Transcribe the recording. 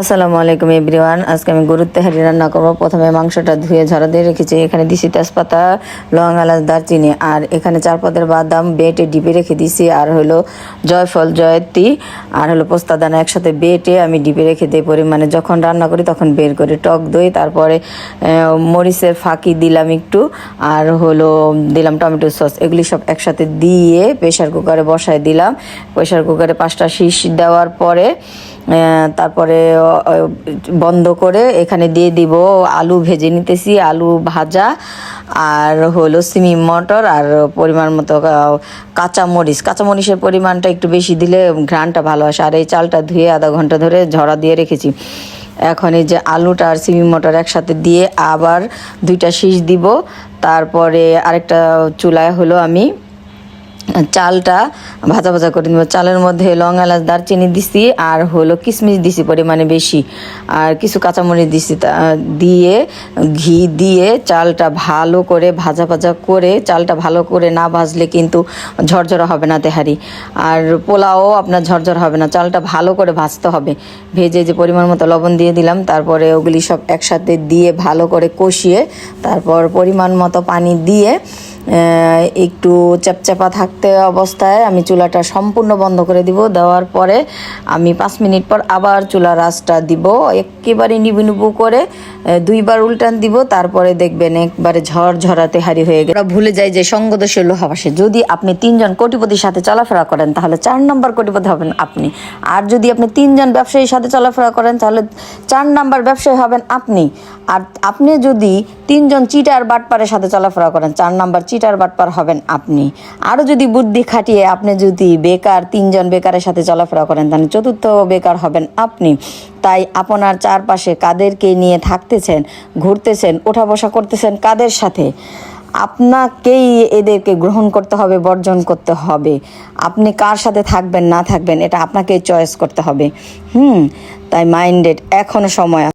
আসসালামু আলাইকুম এভরিওয়ান। আজকে আমি গরুর তেহারি রান্না করবো। প্রথমে মাংসটা ধুয়ে ঝরা দিয়ে রেখেছি। এখানে দিছি তেজপাতা, লং, এলাচ, দারচিনি, আর এখানে 4 পদের বাদাম বেটে ডিপে রেখে দিছি, আর হলো জয়ফল, জয়ত্রী, আর হলো পোস্তা দানা একসাথে বেটে আমি ডিপে রেখে দিই পরিমাণে। যখন রান্না করি তখন বের করি। টক দই, তারপরে মরিচের ফাঁকি দিলাম একটু, আর হলো দিলাম টমেটো সস। এগুলি সব একসাথে দিয়ে প্রেশার কুকারে বসায় দিলাম। প্রেশার কুকারে 5টা শীষ দেওয়ার পরে তারপরে বন্ধ করে এখানে দিয়ে দিব আলু ভেজে নিতেছি, আলু ভাজা, আর হলো সিমি মটর, আর পরিমাণ মতো কাঁচামরিচের পরিমাণটা একটু বেশি দিলে ঘ্রাণটা ভালো আসে। আর এই চালটা ধুয়ে আধা ঘন্টা ধরে ঝরা দিয়ে রেখেছি। এখন এই যে আলুটা আর সিমি মটর একসাথে দিয়ে আবার 2টা শীষ দিব। তারপরে আরেকটা চুলায় হলো আমি চালটা ভাজা ভাজা করে নিব। চালের মধ্যে লং, এলাচ, দারচিনি দিছি, আর হলো কিশমিশ দিছি পরিমাণে বেশি, আর কিছু কাঁচামরিচ দিছি। দিয়ে ঘি দিয়ে চালটা ভালো করে ভাজা ভাজা করে, চালটা ভালো করে না ভাজলে কিন্তু ঝরঝরা হবে না তেহারি, আর পোলাও আপনার ঝরঝরা হবে না। চালটা ভালো করে ভাজতে হবে। ভেজে যে পরিমাণ মতো লবণ দিয়ে দিলাম, তারপরে ওগুলি সব একসাথে দিয়ে ভালো করে কষিয়ে তারপর পরিমাণ মতো পানি দিয়ে একটু চ্যাপচ্যাপা থাকতে অবস্থায় আমি চুলাটা সম্পূর্ণ বন্ধ করে দিব। দেওয়ার পরে আমি 5 মিনিট পর আবার চুলার আঁচটা দিব, একেবারে নিবু নিবু করে 2বার উল্টান দিব। তারপরে দেখবেন একবারে ঝরঝরা তেহারি হয়ে গেল। ভুলে যাই যে সঙ্গদোষে লোহা ভাসে। যদি আপনি 3জন কোটিপতির সাথে চলাফেরা করেন তাহলে 4 নম্বর কোটিপতি হবেন আপনি, আর যদি আপনি 3জন ব্যবসায়ীর সাথে চলাফেরা করেন তাহলে 4 নম্বর ব্যবসায়ী হবেন আপনি। আর আপনি যদি 3জন চিটার বাটপারের সাথে চলাফেরা করেন 4 নম্বর চিটার বাটপার হবেন আপনি। আরও যদি বুদ্ধি খাটিয়ে আপনি যদি 3জন বেকারের সাথে চলাফেরা করেন তাহলে 4র্থ বেকার হবেন আপনি। তাই আপনার চারপাশে কাদেরকে নিয়ে থাকতেছেন, ঘুরতেছেন, ওঠা বসা করতেছেন কাদের সাথে, আপনাকেই এদেরকে গ্রহণ করতে হবে, বর্জন করতে হবে। আপনি কার সাথে থাকবেন না থাকবেন এটা আপনাকেই চয়েস করতে হবে। তাই মাইন্ডেড, এখনো সময়।